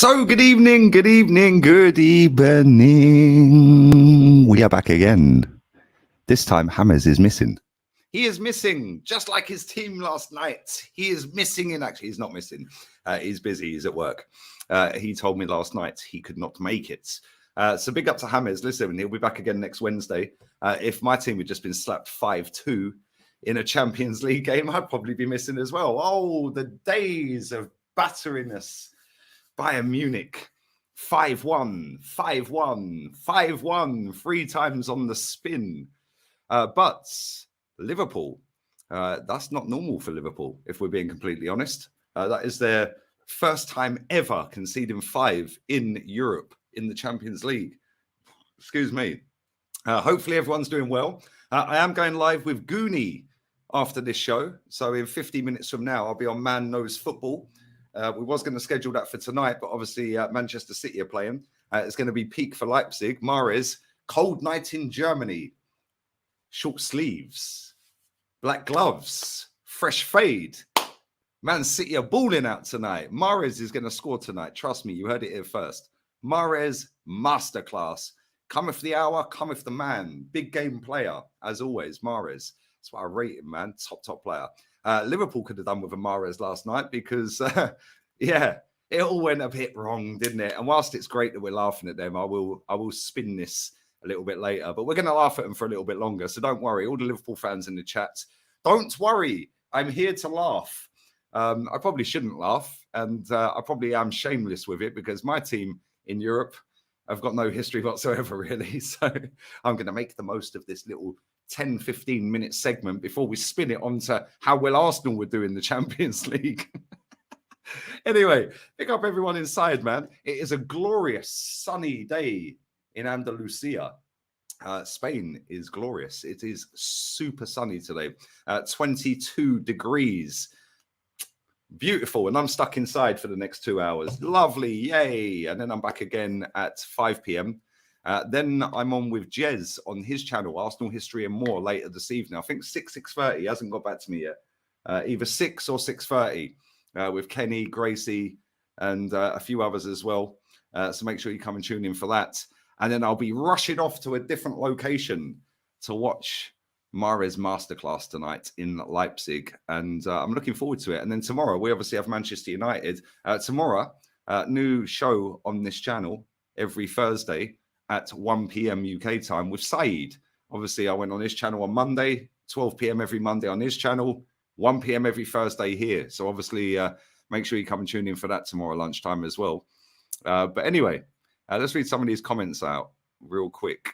So, good evening, good evening, good evening. We are back again. This time, Hammers is missing. He is missing, just like his team last night. He is missing actually, he's not missing. He's busy, he's at work. He told me last night he could not make it. So big up to Hammers. Listen, he'll be back again next Wednesday. If my team had just been slapped 5-2 in a Champions League game, I'd probably be missing as well. Oh, the days of battering us. Bayern Munich, 5-1, 5-1, 5-1, 3 times on the spin. But Liverpool, that's not normal for Liverpool, if we're being completely honest. That is their first time ever conceding 5 in Europe in the Champions League. Excuse me. Hopefully everyone's doing well. I am going live with Goonie after this show. So in 50 minutes from now, I'll be on Man Knows Football. We was going to schedule that for tonight, but obviously Manchester City are playing. It's going to be peak for Leipzig. Mahrez, cold night in Germany. Short sleeves, black gloves, fresh fade. Man City are balling out tonight. Mahrez is going to score tonight. Trust me, you heard it here first. Mahrez, masterclass. Cometh the hour, cometh the man. Big game player, as always, Mahrez. That's what I rate him, man. Top player. Liverpool could have done with a Mahrez last night because, it all went a bit wrong, didn't it? And whilst it's great that we're laughing at them, I will spin this a little bit later. But we're going to laugh at them for a little bit longer. So don't worry, all the Liverpool fans in the chat, don't worry. I'm here to laugh. I probably shouldn't laugh. And I probably am shameless with it because my team in Europe have got no history whatsoever, really. So I'm going to make the most of this little 10-15 minute segment before we spin it onto how well Arsenal would do in the Champions League. Anyway, pick up everyone inside, man. It is a glorious sunny day in Andalusia. Spain is glorious. It is super sunny today. 22 degrees. Beautiful. And I'm stuck inside for the next 2 hours. Lovely. Yay. And then I'm back again at 5 p.m. Then I'm on with Jez on his channel, Arsenal History and More, later this evening. I think 6:30. He hasn't got back to me yet. Either 6 or 6:30 with Kenny, Gracie, and a few others as well. So make sure you come and tune in for that. And then I'll be rushing off to a different location to watch Mahrez masterclass tonight in Leipzig. And I'm looking forward to it. And then tomorrow, we obviously have Manchester United. Tomorrow, new show on this channel every Thursday at 1 p.m. UK time with Saeed. Obviously, I went on his channel on Monday, 12 p.m. every Monday on his channel, 1 p.m. every Thursday here. So obviously, make sure you come and tune in for that tomorrow lunchtime as well. But anyway, let's read some of these comments out real quick.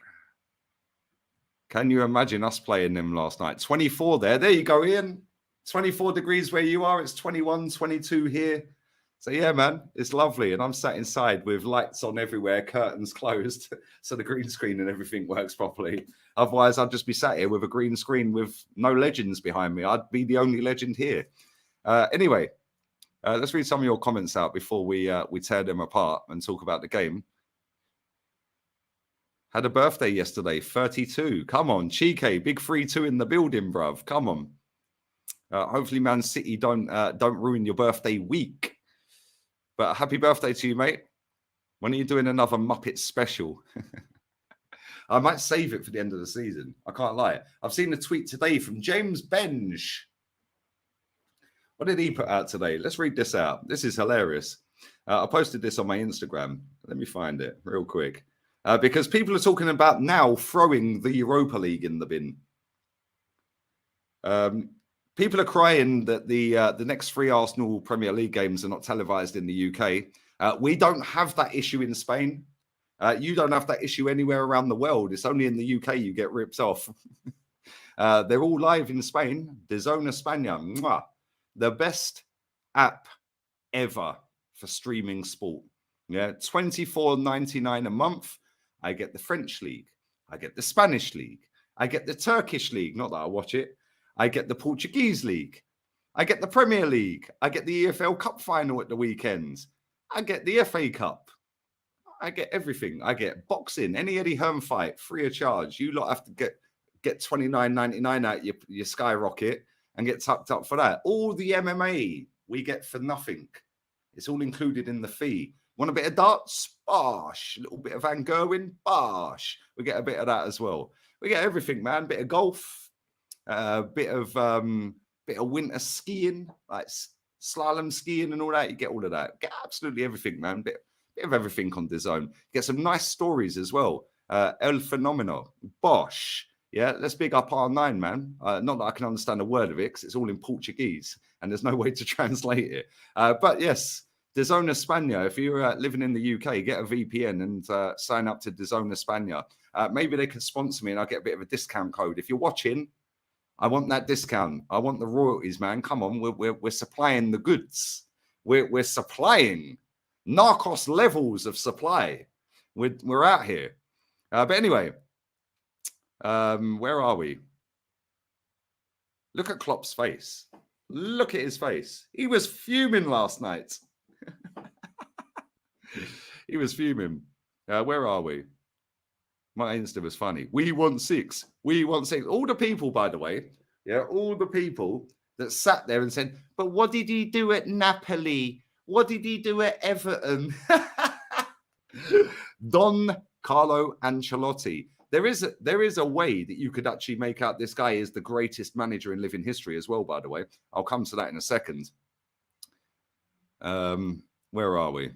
Can you imagine us playing them last night? 24 there. There you go, Ian. 24 degrees where you are. It's 21, 22 here. So, yeah, man, it's lovely. And I'm sat inside with lights on everywhere, curtains closed, so the green screen and everything works properly. Otherwise, I'd just be sat here with a green screen with no legends behind me. I'd be the only legend here. Anyway, let's read some of your comments out before we tear them apart and talk about the game. Had a birthday yesterday, 32. Come on, Chike, big 3-2 in the building, bruv. Come on. Hopefully, Man City don't ruin your birthday week. But happy birthday to you, mate. When are you doing another Muppet special? I might save it for the end of the season. I can't lie. I've seen a tweet today from James Benge. What did he put out today? Let's read this out. This is hilarious. I posted this on my Instagram. Let me find it real quick. Because people are talking about now throwing the Europa League in the bin. People are crying that the next 3 Arsenal Premier League games are not televised in the UK. We don't have that issue in Spain. You don't have that issue anywhere around the world. It's only in the UK you get ripped off. They're all live in Spain. DAZN España. Mwah. The best app ever for streaming sport. Yeah, $24.99 a month. I get the French League. I get the Spanish League. I get the Turkish League. Not that I watch it. I get the Portuguese League. I get the Premier League. I get the EFL Cup final at the weekends. I get the FA Cup. I get everything. I get boxing, any Eddie Hearn fight, free of charge. You lot have to get $29.99 out your skyrocket and get tucked up for that. All the MMA we get for nothing. It's all included in the fee. Want a bit of darts? Bosh. A little bit of Van Gerwen? Bosh. We get a bit of that as well. We get everything, man. Bit of golf, bit of winter skiing, like slalom skiing and all that. You get all of that. Get absolutely everything, man. Bit of everything on DAZN. Get some nice stories as well. El Fenomeno. Bosh. Yeah, let's big up R9, man. Not that I can understand a word of it because it's all in Portuguese and there's no way to translate it. But yes, DAZN España. If you're living in the UK, get a VPN and sign up to DAZN España. Maybe they can sponsor me and I'll get a bit of a discount code. If you're watching, I want that discount. I want the royalties, man. Come on, we're supplying the goods. We're supplying Narcos levels of supply. We're out here. But anyway. Where are we? Look at Klopp's face. Look at his face. He was fuming last night. He was fuming. Where are we? My Insta was funny. We want 6. We want 6. All the people, by the way, yeah, all the people that sat there and said, but what did he do at Napoli? What did he do at Everton? Don Carlo Ancelotti. There is a way that you could actually make out this guy is the greatest manager in living history as well, by the way. I'll come to that in a second. Where are we?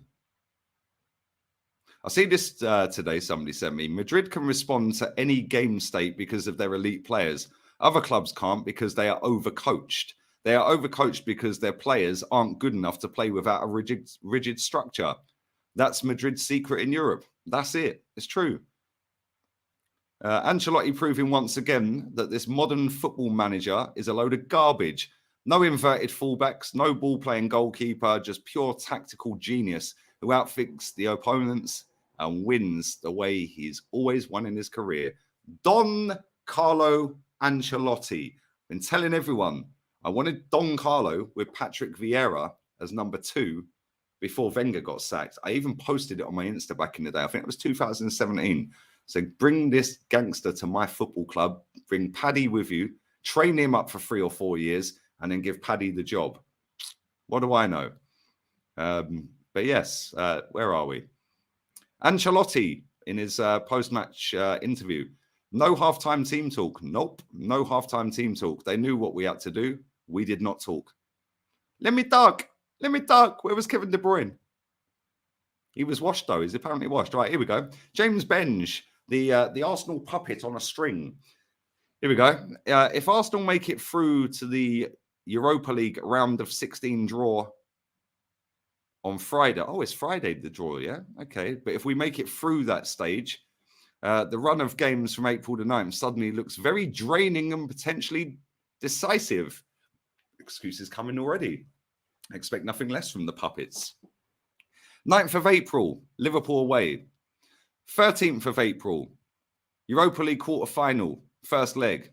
I see this today, somebody sent me. Madrid can respond to any game state because of their elite players. Other clubs can't because they are overcoached. They are overcoached because their players aren't good enough to play without a rigid structure. That's Madrid's secret in Europe. That's it. It's true. Ancelotti proving once again that this modern football manager is a load of garbage. No inverted fullbacks, no ball-playing goalkeeper, just pure tactical genius who outfits the opponents and wins the way he's always won in his career. Don Carlo Ancelotti. Been telling everyone I wanted Don Carlo with Patrick Vieira as number 2 before Wenger got sacked. I even posted it on my Insta back in the day. I think it was 2017. So bring this gangster to my football club, bring Paddy with you, train him up for 3 or 4 years, and then give Paddy the job. What do I know? But yes, where are we? Ancelotti in his post-match interview. No halftime team talk. Nope, no halftime team talk. They knew what we had to do. We did not talk. Let me talk. Let me talk. Where was Kevin De Bruyne? He was washed, though. He's apparently washed. Right, here we go. James Benge, the Arsenal puppet on a string. Here we go. If Arsenal make it through to the Europa League round of 16 draw on Friday. Oh, it's Friday, the draw, yeah? Okay. But if we make it through that stage, the run of games from April to 9th suddenly looks very draining and potentially decisive. Excuses coming already. I expect nothing less from the puppets. 9th of April, Liverpool away. 13th of April, Europa League quarter-final, first leg.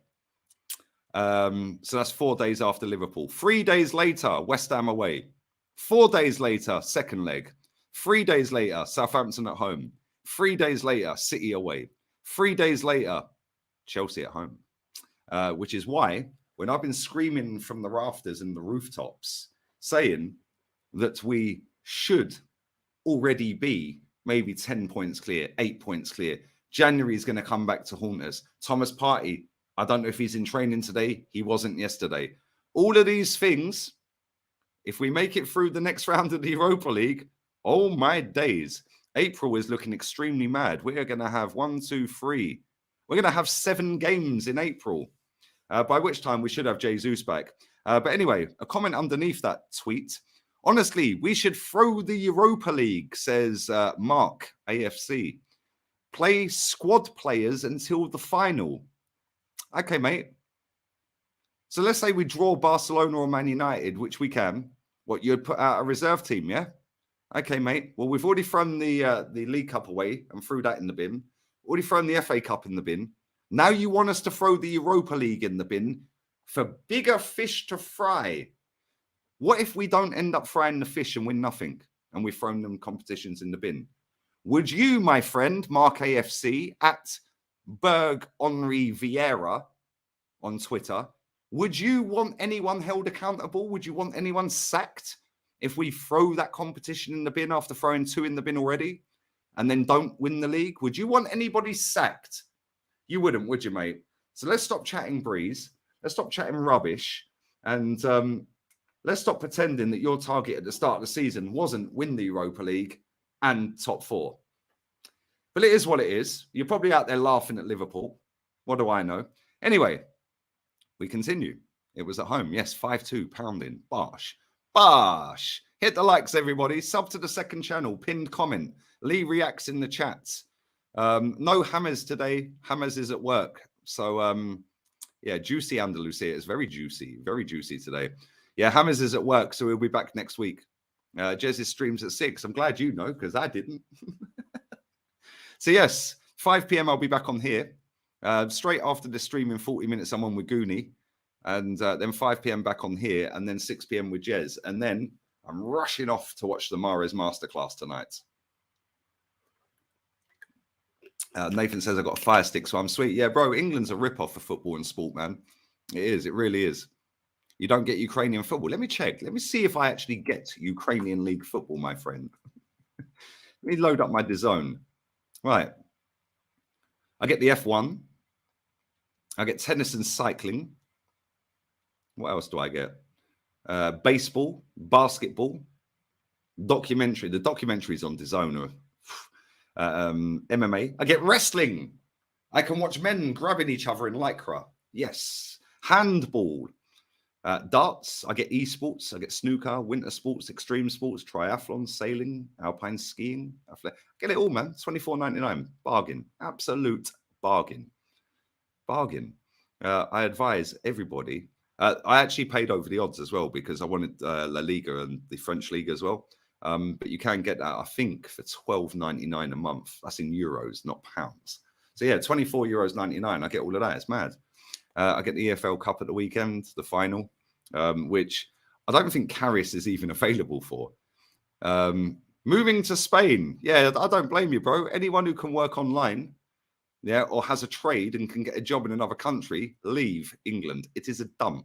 So that's 4 days after Liverpool. 3 days later, West Ham away. 4 days later, second leg. 3 days later, Southampton at home. 3 days later, City away. 3 days later, Chelsea at home. Which is why, when I've been screaming from the rafters and the rooftops, saying that we should already be maybe 10 points clear, 8 points clear. January is going to come back to haunt us. Thomas Partey, I don't know if he's in training today. He wasn't yesterday. All of these things, if we make it through the next round of the Europa League, oh my days. April is looking extremely mad. We are going to have 1, 2, 3. We're going to have 7 games in April, by which time we should have Jesus back. But anyway, a comment underneath that tweet. Honestly, we should throw the Europa League, says Mark, AFC. Play squad players until the final. Okay, mate. So let's say we draw Barcelona or Man United, which we can. What, you'd put out a reserve team, yeah? Okay, mate. Well, we've already thrown the League Cup away and threw that in the bin. Already thrown the FA Cup in the bin. Now you want us to throw the Europa League in the bin for bigger fish to fry. What if we don't end up frying the fish and win nothing and we've thrown them competitions in the bin? Would you, my friend, Mark AFC, at Berg Henri Vieira on Twitter, would you want anyone held accountable? Would you want anyone sacked? if we throw that competition in the bin after throwing 2 in the bin already and then don't win the league? Would you want anybody sacked? You wouldn't, would you, mate? So let's stop chatting breeze. Let's stop chatting rubbish. And let's stop pretending that your target at the start of the season wasn't win the Europa League and top 4. But it is what it is. You're probably out there laughing at Liverpool. What do I know? Anyway, we continue. It was at home. Yes, 5-2, pounding. Bosh. Bosh. Hit the likes, everybody. Sub to the second channel. Pinned comment. Lee reacts in the chats. No Hammers today. Hammers is at work. So, yeah, juicy Andalusia. It's very juicy today. Yeah, Hammers is at work, so we'll be back next week. Jez's streams at 6. I'm glad you know, because I didn't. So, yes, 5 p.m. I'll be back on here. Straight after the stream in 40 minutes, I'm on with Goonie. And then 5 p.m. back on here. And then 6 p.m. with Jez. And then I'm rushing off to watch the Mahrez Masterclass tonight. Nathan says I got a fire stick, so I'm sweet. Yeah, bro, England's a rip-off for football and sport, man. It is. It really is. You don't get Ukrainian football. Let me check. Let me see if I actually get Ukrainian League football, my friend. Let me load up my DAZN. Right. I get the F1. I get tennis and cycling. What else do I get? Baseball, basketball, documentary. The documentaries on DAZN are MMA. I get wrestling. I can watch men grabbing each other in lycra. Yes. Handball. Darts. I get esports. I get snooker, winter sports, extreme sports, triathlon, sailing, alpine skiing. I get it all, man. $24.99. Bargain. Absolute bargain. Bargain. I advise everybody. I actually paid over the odds as well because I wanted La Liga and the French League as well. But you can get that, I think, for $12.99 a month. That's in euros, not pounds. So, yeah, €24.99. I get all of that. It's mad. I get the EFL Cup at the weekend, the final, which I don't think Carris is even available for. Moving to Spain. Yeah, I don't blame you, bro. Anyone who can work online, yeah, or has a trade and can get a job in another country, leave England. It is a dump.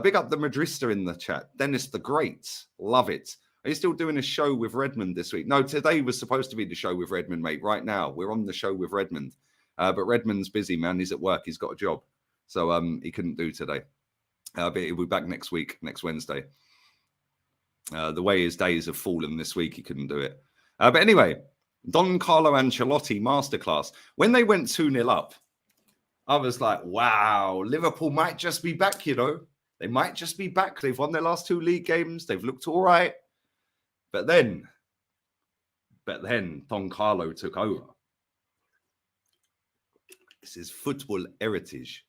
Big up the Madrista in the chat. Dennis the Great. Love it. Are you still doing a show with Redmond this week? No, today was supposed to be the show with Redmond, mate. Right now, we're on the show with Redmond. But Redmond's busy, man. He's at work. He's got a job. So he couldn't do today. But he'll be back next week, next Wednesday. The way his days have fallen this week, he couldn't do it. But anyway, Don Carlo Ancelotti masterclass. When they went 2-0 up, I was like, wow, Liverpool might just be back, you know. They might just be back. They've won their last 2 league games. They've looked all right. But then Don Carlo took over. This is football heritage.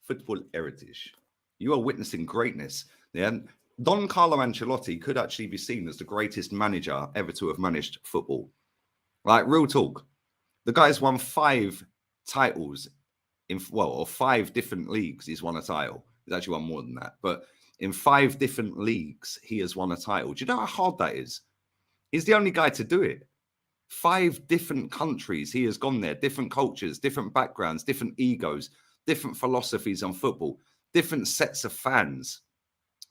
Football heritage. You are witnessing greatness. Yeah? Don Carlo Ancelotti could actually be seen as the greatest manager ever to have managed football. Like, real talk. The guy's won 5 titles or 5 different leagues. He's won a title. He's actually won more than that. But in 5 different leagues, he has won a title. Do you know how hard that is? He's the only guy to do it. 5 different countries. He has gone there. Different cultures, different backgrounds, different egos, different philosophies on football, different sets of fans.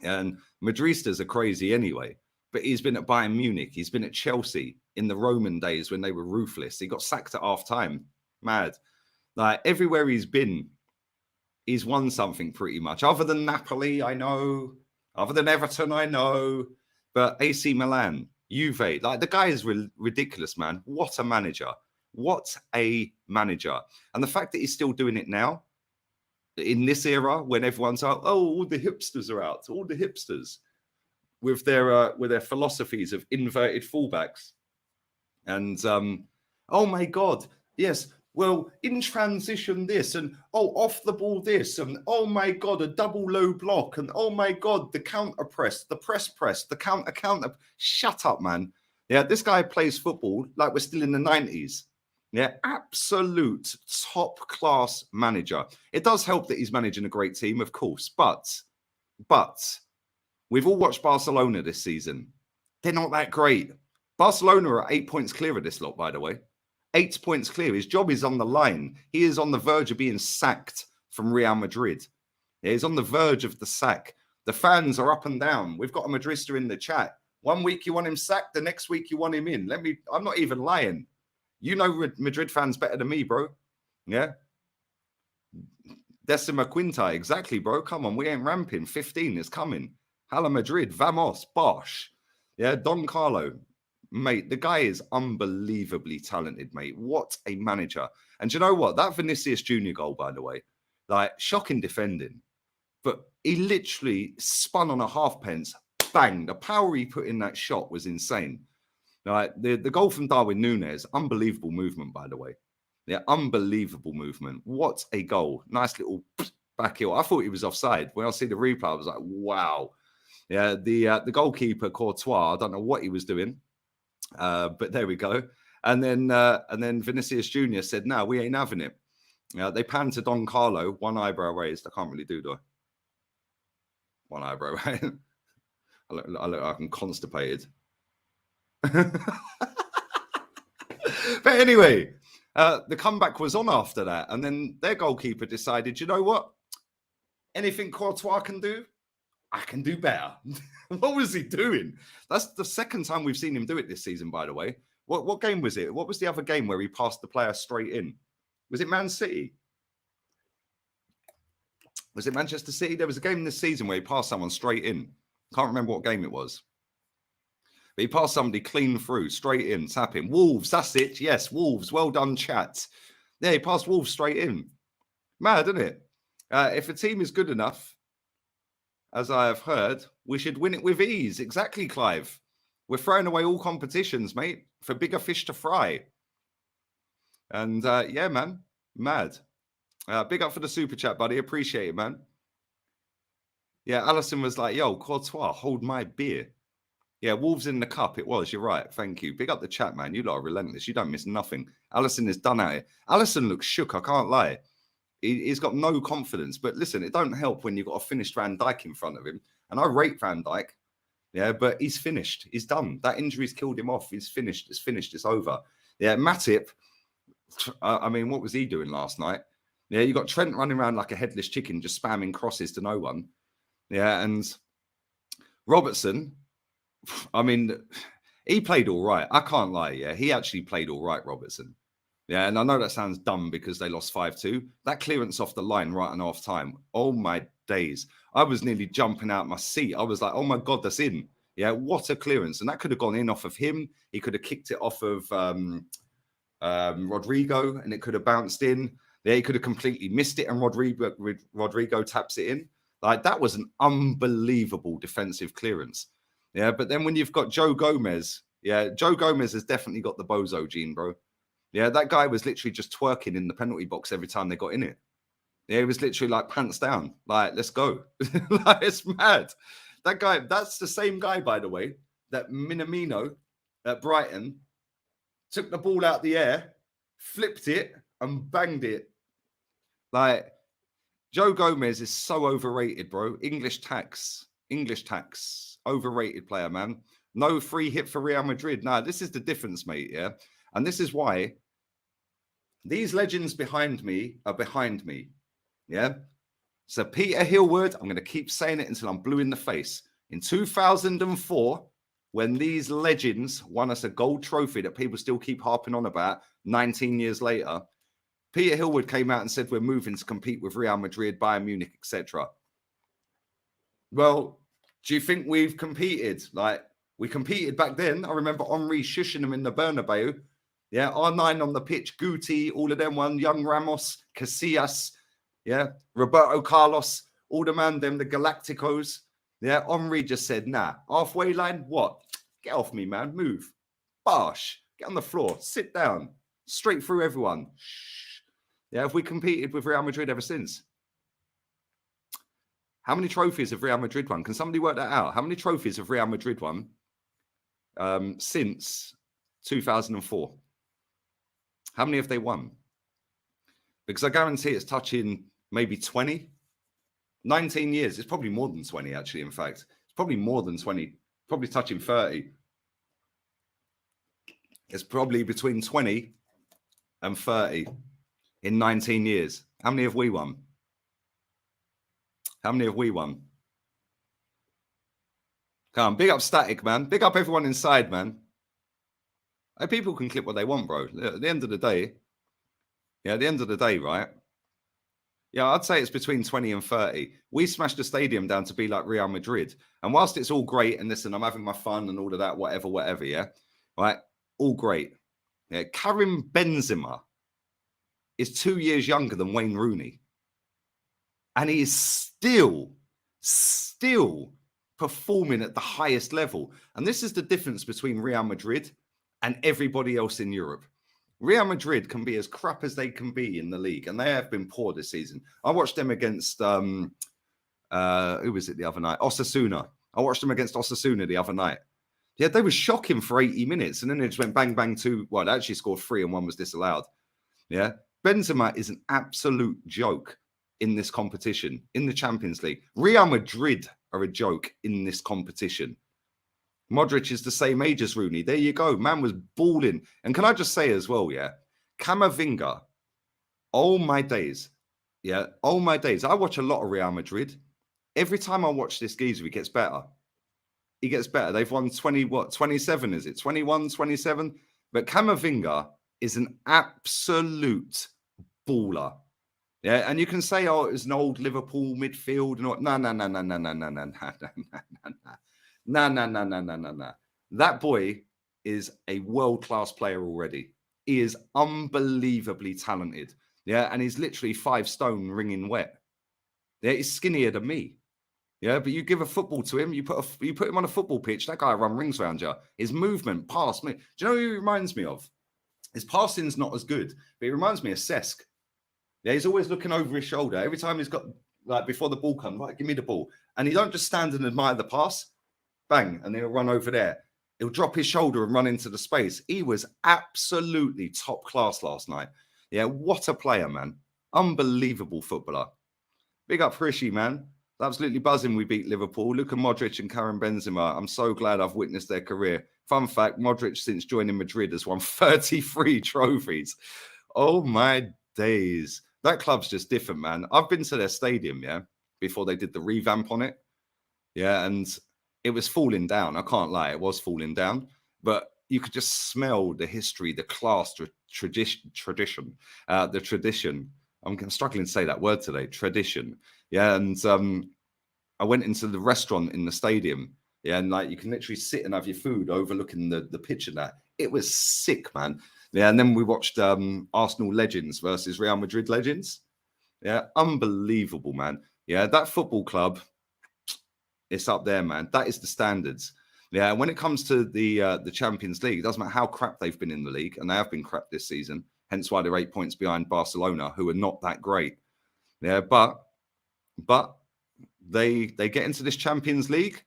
And Madristas are crazy anyway. But he's been at Bayern Munich. He's been at Chelsea in the Roman days when they were ruthless. He got sacked at half time. Mad. Like, everywhere he's been, he's won something pretty much. Other than Napoli, I know. Other than Everton, I know. But AC Milan, Juve, like, the guy is ridiculous, man. What a manager. What a manager. And the fact that he's still doing it now, in this era, when everyone's out, oh, all the hipsters are out. All the hipsters. With their philosophies of inverted fullbacks. And, oh my God, yes, well, in transition this, and oh, off the ball this, and oh my God, a double low block, and oh my God, the counter press, the press, the counter. Shut up, man. Yeah, this guy plays football like we're still in the 90s. Yeah, absolute top class manager. It does help that he's managing a great team, of course, but we've all watched Barcelona this season. They're not that great. Barcelona are 8 points clear of this lot, by the way. 8 points clear. His job is on the line. He is on the verge of being sacked from Real Madrid. Yeah, he's on the verge of the sack. The fans are up and down. We've got a Madrista in the chat. 1 week you want him sacked, the next week you want him in. I'm not even lying. You know Madrid fans better than me, bro. Yeah. Decima Quinta, exactly, bro. Come on, we ain't ramping. 15 is coming. Hala Madrid, vamos, bosh. Yeah, Don Carlo, mate, the guy is unbelievably talented, mate. What a manager. And do you know what? That Vinicius Jr. goal, by the way, like shocking defending, but he literally spun on a half pence, bang. The power he put in that shot was insane. Like the goal from Darwin Núñez, unbelievable movement, by the way. Yeah, unbelievable movement. What a goal. Nice little back heel. I thought he was offside. When I see the replay, I was like, wow. Yeah, the goalkeeper, Courtois, I don't know what he was doing, but there we go. And then Vinicius Jr. said, no, we ain't having it. They panned to Don Carlo, one eyebrow raised. I can't really do that. One eyebrow raised. I look like I'm constipated. But anyway, the comeback was on after that. And then their goalkeeper decided, you know what? Anything Courtois can do, I can do better. What was he doing? That's the second time we've seen him do it this season, by the way. What game was it? What was the other game where he passed the player straight in? Was it Man City? Was it Manchester City? There was a game this season where he passed someone straight in. Can't remember what game it was. But he passed somebody clean through, straight in, tapping. Wolves, that's it. Yes, Wolves. Well done, chat. Yeah, he passed Wolves straight in. Mad, isn't it? If a team is good enough, as I have heard, we should win it with ease. Exactly, Clive. We're throwing away all competitions, mate, for bigger fish to fry. And yeah, man, mad. Big up for the super chat, buddy. Appreciate it, man. Yeah, Alison was like, yo, Courtois, hold my beer. Yeah, Wolves in the cup. It was. You're right. Thank you. Big up the chat, man. You lot are relentless. You don't miss nothing. Alison is done at it. Alison looks shook. I can't lie. He's got no confidence. But listen, it don't help when you've got a finished Van Dijk in front of him. And I rate Van Dijk. Yeah, but he's finished. He's done. That injury's killed him off. He's finished. It's finished. It's over. Yeah, Matip. I mean, what was he doing last night? Yeah, you got Trent running around like a headless chicken, just spamming crosses to no one. Yeah, and Robertson, I mean, he played all right. I can't lie. Yeah, he actually played all right, Robertson. Yeah, and I know that sounds dumb because they lost 5-2. That clearance off the line right on half time. Oh, my days. I was nearly jumping out my seat. I was like, oh, my God, that's in. Yeah, what a clearance. And that could have gone in off of him. He could have kicked it off of Rodrigo, and it could have bounced in. Yeah, he could have completely missed it, and Rodrigo taps it in. Like, that was an unbelievable defensive clearance. Yeah, but then when you've got Joe Gomez, yeah, Joe Gomez has definitely got the bozo gene, bro. Yeah, that guy was literally just twerking in the penalty box every time they got in it. Yeah, he was literally like pants down, like, let's go. Like, it's mad. That guy, that's the same guy, by the way, that Minamino at Brighton took the ball out the air, flipped it, and banged it. Like, Joe Gomez is so overrated, bro. English tax. Overrated player, man. No free hit for Real Madrid. Nah, this is the difference, mate, yeah? And this is why these legends behind me are behind me, yeah? So Peter Hillwood, I'm going to keep saying it until I'm blue in the face. In 2004, when these legends won us a gold trophy that people still keep harping on about 19 years later, Peter Hillwood came out and said we're moving to compete with Real Madrid, Bayern Munich, etc. Well, do you think we've competed? Like, we competed back then. I remember Henri shushing them in the Bernabeu. Yeah, R9 on the pitch, Guti, all of them one, young Ramos, Casillas, yeah, Roberto Carlos, all the man, them, the Galacticos. Yeah, Henri just said, nah, halfway line, what? Get off me, man, move. Bosh, get on the floor, sit down, straight through everyone. Shh. Yeah, have we competed with Real Madrid ever since? How many trophies have Real Madrid won? Can somebody work that out? How many trophies have Real Madrid won since 2004? How many have they won? Because I guarantee it's touching maybe 20, 19 years. It's probably more than 20, actually, in fact. It's probably more than 20, probably touching 30. It's probably between 20 and 30 in 19 years. How many have we won? How many have we won? Come on, big up Static, man. Big up everyone inside, man. People can clip what they want, bro. At the end of the day, right? Yeah, I'd say it's between 20 and 30. We smashed the stadium down to be like Real Madrid. And whilst it's all great, and listen, I'm having my fun and all of that, whatever, yeah? Right? All great. Yeah, Karim Benzema is 2 years younger than Wayne Rooney. And he is still performing at the highest level. And this is the difference between Real Madrid and everybody else in Europe. Real Madrid can be as crap as they can be in the league, and they have been poor this season. I watched them against, who was it the other night? Osasuna. I watched them against Osasuna the other night. Yeah, they were shocking for 80 minutes, and then they just went bang, bang, two. Well, they actually scored 3 and 1 was disallowed. Yeah, Benzema is an absolute joke in this competition, in the Champions League. Real Madrid are a joke in this competition. Modric is the same age as Rooney. There you go. Man was balling. And can I just say as well, yeah, Camavinga, oh my days. Yeah, oh my days. I watch a lot of Real Madrid. Every time I watch this geezer, he gets better. He gets better. They've won 27, is it? 21, 27? But Camavinga is an absolute baller. Yeah, and you can say, oh, it was an old Liverpool midfield and what. No. That boy is a world-class player already. He is unbelievably talented. Yeah, and he's literally 5 stone wringing wet. Yeah, he's skinnier than me. Yeah, but you give a football to him, you put him on a football pitch, that guy run rings around you. His movement, pass me. Do you know who he reminds me of? His passing's not as good, but he reminds me of Cesc. Yeah, he's always looking over his shoulder. Every time he's got, like, before the ball comes, right, give me the ball. And he don't just stand and admire the pass. Bang, and he'll run over there. He'll drop his shoulder and run into the space. He was absolutely top class last night. Yeah, what a player, man. Unbelievable footballer. Big up Rishi, man. Absolutely buzzing we beat Liverpool. Luka Modric and Karim Benzema. I'm so glad I've witnessed their career. Fun fact, Modric, since joining Madrid, has won 33 trophies. Oh, my days. That club's just different, man. I've been to their stadium, yeah, before they did the revamp on it. Yeah, and it was falling down. I can't lie. It was falling down. But you could just smell the history, the class, the tradition. I'm struggling to say that word today, tradition. Yeah, and I went into the restaurant in the stadium. Yeah, and like you can literally sit and have your food overlooking the pitch and that. It was sick, man. Yeah, and then we watched Arsenal legends versus Real Madrid legends. Yeah, unbelievable, man. Yeah, that football club, it's up there, man. That is the standards. Yeah, when it comes to the Champions League, it doesn't matter how crap they've been in the league, and they have been crap this season. Hence why they're 8 points behind Barcelona, who are not that great. Yeah, but they get into this Champions League,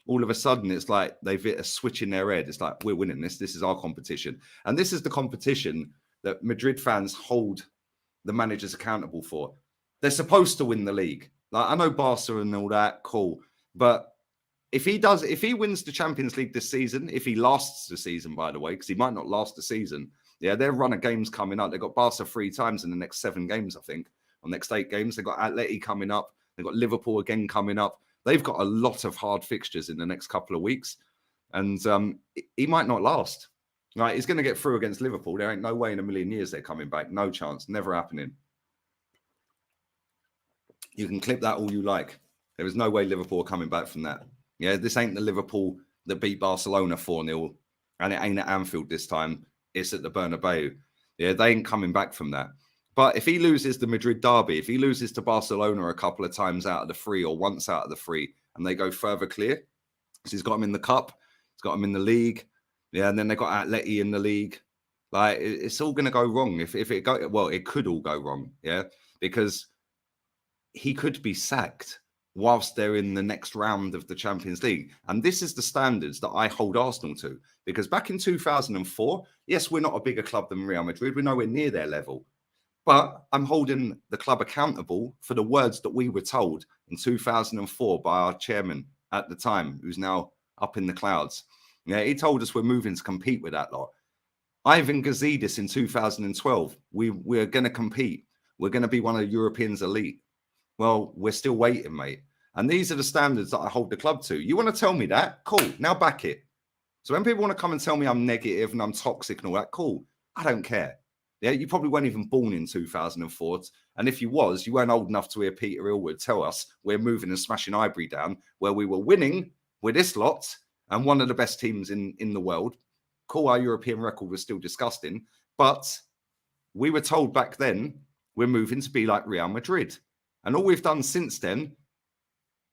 all of a sudden it's like they've hit a switch in their head. It's like, we're winning this. This is our competition. And this is the competition that Madrid fans hold the managers accountable for. They're supposed to win the league. Like, I know Barca and all that, cool. But if he wins the Champions League this season, if he lasts the season, by the way, because he might not last the season, yeah, their run of games coming up. They've got Barca 3 times in the next 7 games, I think. On the next 8 games, they've got Atleti coming up. They've got Liverpool again coming up. They've got a lot of hard fixtures in the next couple of weeks. And he might not last. Right? He's going to get through against Liverpool. There ain't no way in a million years they're coming back. No chance. Never happening. You can clip that all you like. There is no way Liverpool are coming back from that. Yeah, this ain't the Liverpool that beat Barcelona 4-0. And it ain't at Anfield this time. It's at the Bernabeu. Yeah, they ain't coming back from that. But if he loses the Madrid derby, if he loses to Barcelona a couple of times out of the 3 or once out of the 3, and they go further clear, so he's got them in the cup, he's got them in the league, yeah, and then they got Atleti in the league. Like, it's all going to go wrong. If it go, well, it could all go wrong, yeah, because he could be sacked whilst they're in the next round of the Champions League. And this is the standards that I hold Arsenal to. Because back in 2004, yes, we're not a bigger club than Real Madrid. We're nowhere near their level. But I'm holding the club accountable for the words that we were told in 2004 by our chairman at the time, who's now up in the clouds. Yeah, he told us we're moving to compete with that lot. Ivan Gazidis in 2012, we're going to compete. We're going to be one of Europeans elite. Well, we're still waiting, mate. And these are the standards that I hold the club to. You want to tell me that? Cool. Now back it. So when people want to come and tell me I'm negative and I'm toxic and all that, cool. I don't care. Yeah, you probably weren't even born in 2004. And if you was, you weren't old enough to hear Peter Illwood tell us we're moving and smashing Highbury down, where we were winning with this lot and one of the best teams in the world. Cool, our European record was still disgusting. But we were told back then we're moving to be like Real Madrid. And all we've done since then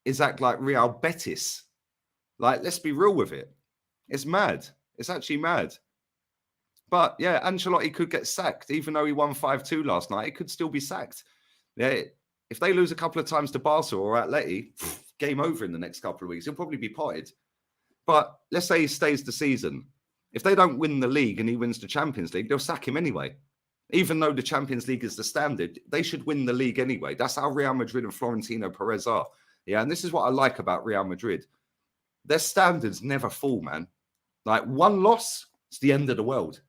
is act like Real Betis. Like, let's be real with it. It's mad. It's actually mad. But yeah, Ancelotti could get sacked, even though he won 5-2 last night. It could still be sacked. Yeah, if they lose a couple of times to Barca or Atleti, game over in the next couple of weeks. He'll probably be potted. But let's say he stays the season. If they don't win the league and he wins the Champions League, they'll sack him anyway. Even though the Champions League is the standard, they should win the league anyway. That's how Real Madrid and Florentino Perez are. Yeah, and this is what I like about Real Madrid. Their standards never fall, man. Like, one loss, it's the end of the world.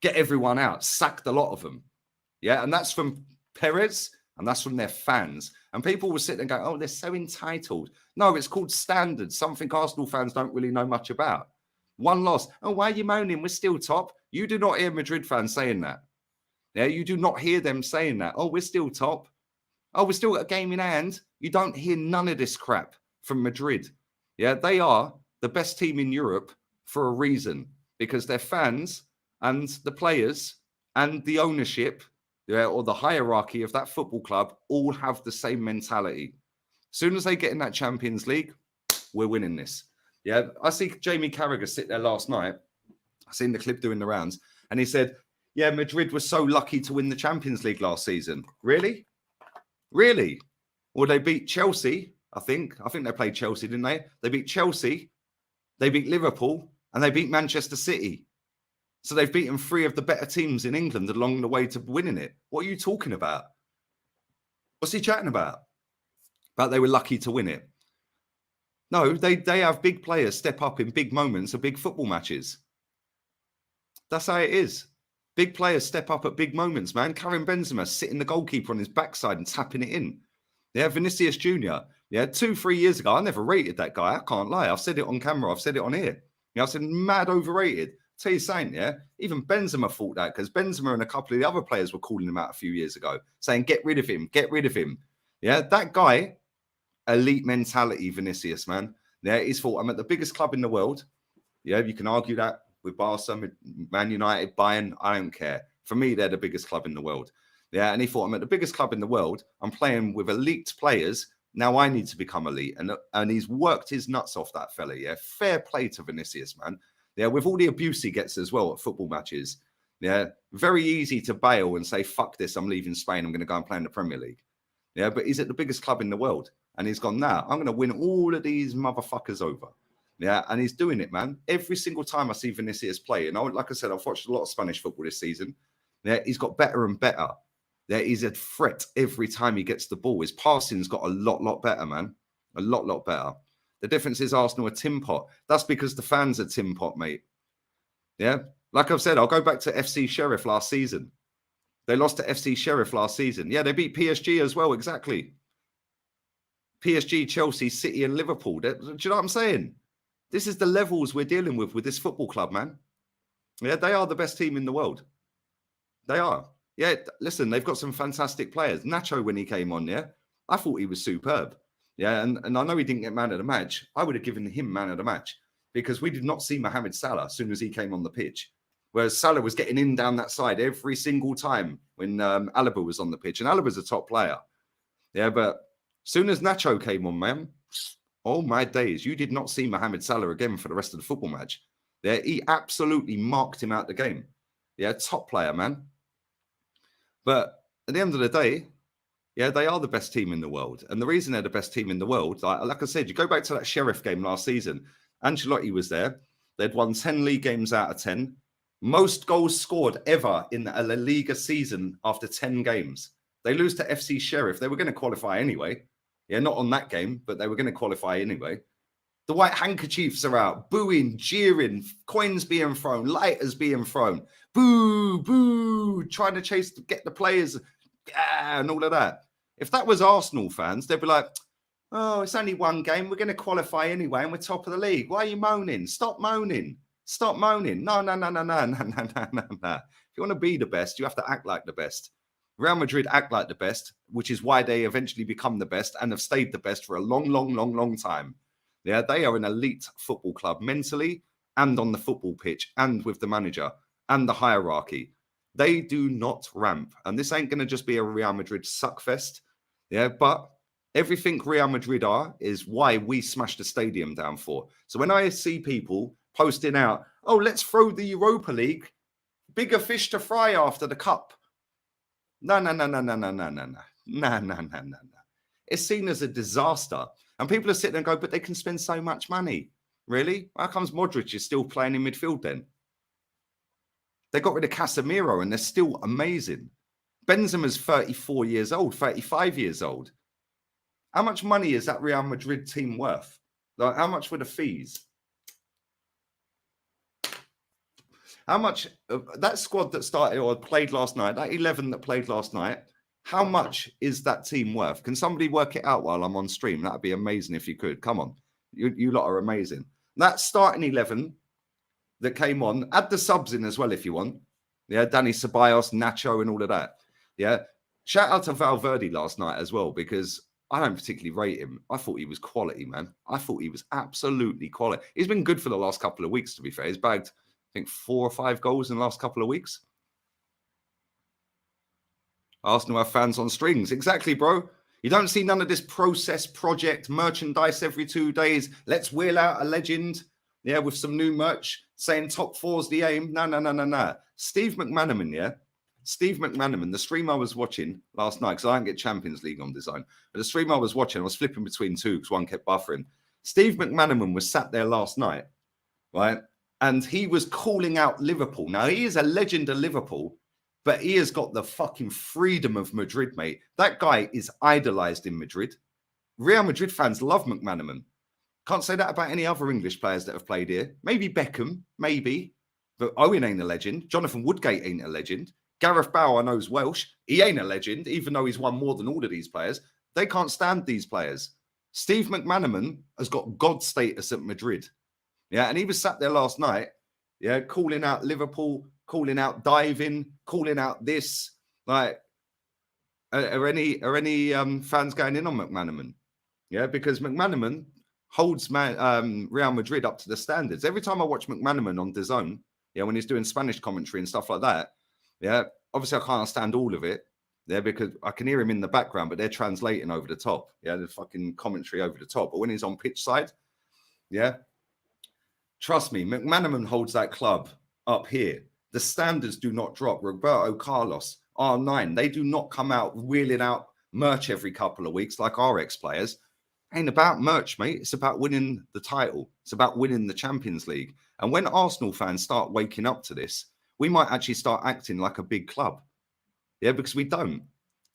Get everyone out, sack the lot of them. Yeah, and that's from Perez and that's from their fans. And people will sit there and go, oh, they're so entitled. No, it's called standards, something Arsenal fans don't really know much about. One loss. Oh, why are you moaning? We're still top. You do not hear Madrid fans saying that. Yeah, you do not hear them saying that. Oh, we're still top. Oh, we're still got a game in hand. You don't hear none of this crap from Madrid. Yeah, they are the best team in Europe for a reason, because their fans and the players and the ownership, yeah, or the hierarchy of that football club all have the same mentality. As soon as they get in that Champions League, we're winning this. Yeah, I see Jamie Carragher sit there last night. I seen the clip doing the rounds, and he said, yeah, Madrid was so lucky to win the Champions League last season. Really? Really? Well, they beat Chelsea, I think. I think they played Chelsea, didn't they? They beat Chelsea, they beat Liverpool, and they beat Manchester City. So they've beaten 3 of the better teams in England along the way to winning it. What are you talking about? What's he chatting about? About they were lucky to win it. No, they have big players step up in big moments of big football matches. That's how it is. Big players step up at big moments, man. Karim Benzema sitting the goalkeeper on his backside and tapping it in. Yeah, Vinicius Jr. Yeah, 2-3 years ago, I never rated that guy. I can't lie. I've said it on camera. I've said it on here. Yeah, I said mad overrated. Tell you something, yeah? Even Benzema thought that, because Benzema and a couple of the other players were calling him out a few years ago, saying, get rid of him, get rid of him. Yeah, that guy, elite mentality, Vinicius, man. Yeah, he's thought, I'm at the biggest club in the world. Yeah, you can argue that with Barca, Man United, Bayern, I don't care. For me, they're the biggest club in the world. Yeah, and he thought, I'm at the biggest club in the world. I'm playing with elite players. Now I need to become elite. And he's worked his nuts off, that fella, yeah? Fair play to Vinicius, man. Yeah, with all the abuse he gets as well at football matches. Yeah, very easy to bail and say, fuck this, I'm leaving Spain, I'm going to go and play in the Premier League. Yeah, but he's at the biggest club in the world. And he's gone, now, I'm going to win all of these motherfuckers over. Yeah, and he's doing it, man. Every single time I see Vinicius play, and like I said, I've watched a lot of Spanish football this season. Yeah, he's got better and better. Yeah, he's a threat every time he gets the ball. His passing's got a lot better, man. A lot better. The difference is Arsenal are tin pot. That's because the fans are tin pot, mate. Yeah, like I've said, I'll go back to FC Sheriff last season. They lost to FC Sheriff last season. Yeah, they beat PSG as well, exactly. PSG, Chelsea, City and Liverpool. Do you know what I'm saying? This is the levels we're dealing with this football club, man. Yeah, they are the best team in the world. They are. Yeah, listen, they've got some fantastic players. Nacho, when he came on, yeah, I thought he was superb. Yeah, and I know he didn't get man of the match. I would have given him man of the match because we did not see Mohamed Salah as soon as he came on the pitch. Whereas Salah was getting in down that side every single time when Alaba was on the pitch. And Alaba's a top player. Yeah, but as soon as Nacho came on, man, oh my days, you did not see Mohamed Salah again for the rest of the football match. Yeah, he absolutely marked him out the game. Yeah, top player, man. But at the end of the day, yeah, they are the best team in the world. And the reason they're the best team in the world, like I said, you go back to that Sheriff game last season. Ancelotti was there. They'd won 10 league games out of 10. Most goals scored ever in a La Liga season after 10 games. They lose to FC Sheriff. They were going to qualify anyway. Yeah, not on that game, but they were going to qualify anyway. The white handkerchiefs are out, booing, jeering, coins being thrown, lighters being thrown. Boo, boo, trying to get the players, and all of that. If that was Arsenal fans, they'd be like, Oh, it's only one game. We're going to qualify anyway, and we're top of the league. Why are you moaning? Stop moaning. Stop moaning. No. If you want to be the best, you have to act like the best. Real Madrid act like the best, which is why they eventually become the best and have stayed the best for a long time. Yeah, they are an elite football club mentally and on the football pitch and with the manager and the hierarchy. They do not ramp. And this ain't going to just be a Real Madrid suckfest. Yeah, but everything Real Madrid are is why we smashed the stadium down for. So when I see people posting out, oh, let's throw the Europa League, bigger fish to fry after the cup. No. It's seen as a disaster. And people are sitting there and go, but they can spend so much money. Really? How comes Modric is still playing in midfield then? They got rid of Casemiro and they're still amazing. Benzema's 34 years old, 35 years old. How much money is that Real Madrid team worth? Like, how much were the fees? How much that squad that started or played last night, that 11 that played last night, how much is that team worth? Can somebody work it out while I'm on stream? That'd be amazing if you could. Come on. You lot are amazing. That starting 11 that came on, add the subs in as well if you want. Yeah, Danny Ceballos, Nacho, and all of that. Yeah. Shout out to Valverde last night as well, because I don't particularly rate him. I thought he was quality, man. I thought he was absolutely quality. He's been good for the last couple of weeks, to be fair. He's bagged, I think, 4 or 5 goals in the last couple of weeks. Arsenal have fans on strings. Exactly, bro. You don't see none of this process, project, merchandise every 2 days. Let's wheel out a legend, yeah, with some new merch saying top 4's the aim. No. Steve McManaman, yeah? Steve McManaman, the stream I was watching last night, because I don't get Champions League on Design, but the stream I was watching, I was flipping between two because one kept buffering. Steve McManaman was sat there last night, right? And he was calling out Liverpool. Now, he is a legend of Liverpool, but he has got the fucking freedom of Madrid, mate. That guy is idolized in Madrid. Real Madrid fans love McManaman. Can't say that about any other English players that have played here. Maybe Beckham, maybe. But Owen ain't a legend. Jonathan Woodgate ain't a legend. Gareth Bale, I know, is Welsh. He ain't a legend, even though he's won more than all of these players. They can't stand these players. Steve McManaman has got God status at Madrid. Yeah, and he was sat there last night, yeah, calling out Liverpool, calling out diving, calling out this. Like, are any fans going in on McManaman? Yeah, because McManaman holds Real Madrid up to the standards. Every time I watch McManaman on DAZN, yeah, when he's doing Spanish commentary and stuff like that, yeah, obviously I can't understand all of it, yeah, because I can hear him in the background, but they're translating over the top, yeah, the fucking commentary over the top. But when he's on pitch side, yeah, trust me, McManaman holds that club up here. The standards do not drop. Roberto Carlos, R9, they do not come out wheeling out merch every couple of weeks like our ex-players. Ain't about merch, mate. It's about winning the title. It's about winning the Champions League. And when Arsenal fans start waking up to this, we might actually start acting like a big club. Yeah, because we don't.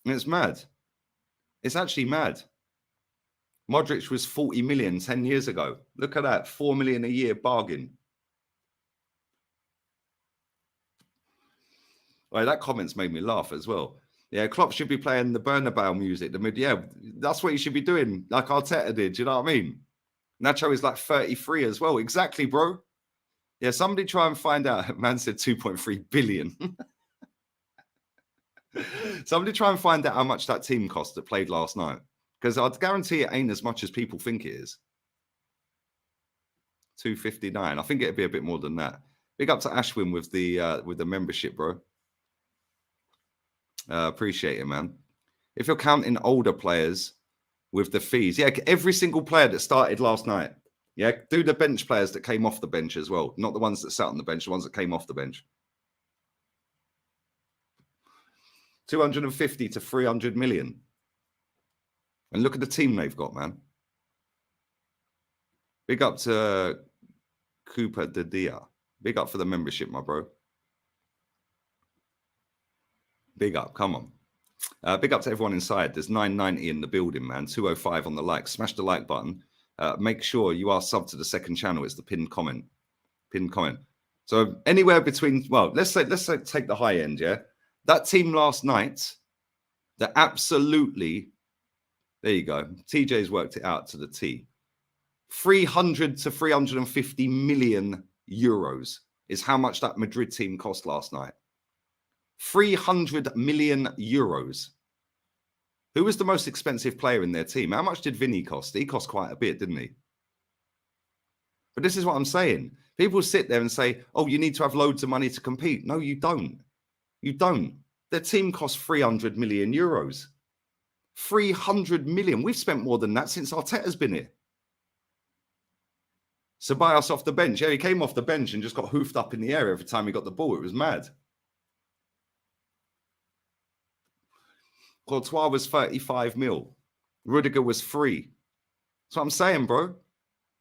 And it's mad. It's actually mad. Modric was 40 million 10 years ago. Look at that. 4 million a year bargain. Well, that comment's made me laugh as well. Yeah, Klopp should be playing the Bernabeu music. Yeah, that's what he should be doing, like Arteta did. Do you know what I mean? Nacho is like 33 as well. Exactly, bro. Yeah, somebody try and find out. Man said 2.3 billion. Somebody try and find out how much that team cost that played last night. Because I'd guarantee it ain't as much as people think it is. 259. I think it'd be a bit more than that. Big up to Ashwin with the membership, bro. Appreciate it, man. If you're counting older players with the fees, yeah, every single player that started last night. Yeah, do the bench players that came off the bench as well. Not the ones that sat on the bench, the ones that came off the bench. 250 to 300 million. And look at the team they've got, man. Big up to Cooper De Dia. Big up for the membership, my bro. Big up, come on. Big up to everyone inside. There's 990 in the building, man. 205 on the like. Smash the like button. Make sure you are subbed to the second channel. It's the pinned comment. Pinned comment. So anywhere between, well, let's say take the high end, yeah? That team last night, that absolutely There you go. TJ's worked it out to the T. 300 to 350 million euros is how much that Madrid team cost last night. 300 million euros. Who was the most expensive player in their team? How much did Vinny cost? He cost quite a bit, didn't he? But this is what I'm saying. People sit there and say, oh, you need to have loads of money to compete. No, you don't. You don't. Their team costs 300 million euros. 300 million. We've spent more than that since Arteta's been here. Ceballos off the bench. Yeah, he came off the bench and just got hoofed up in the air every time he got the ball. It was mad. Courtois was 35 mil. Rudiger was free. That's what I'm saying, bro.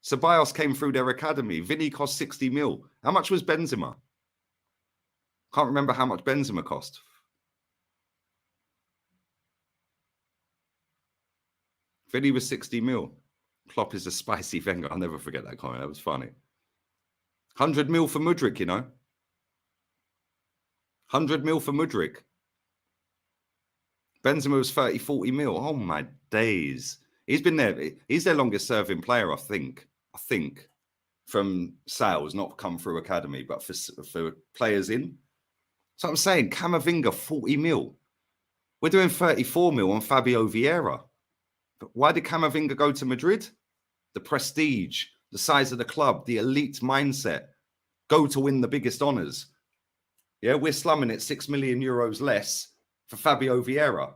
Ceballos came through their academy. Vinny cost 60 mil. How much was Benzema? Can't remember how much Benzema cost. Vinny was 60 mil. Klopp is a spicy Wenger. I'll never forget that comment. That was funny. 100 mil for Mudryk, you know. 100 mil for Mudryk. Benzema was 30, 40 mil. Oh, my days. He's been there. He's their longest serving player, I think. From sales, not come through academy, but for players in. So I'm saying, Camavinga, 40 mil. We're doing 34 mil on Fabio Vieira. But why did Camavinga go to Madrid? The prestige, the size of the club, the elite mindset. Go to win the biggest honours. Yeah, we're slumming it 6 million euros less for Fabio Vieira.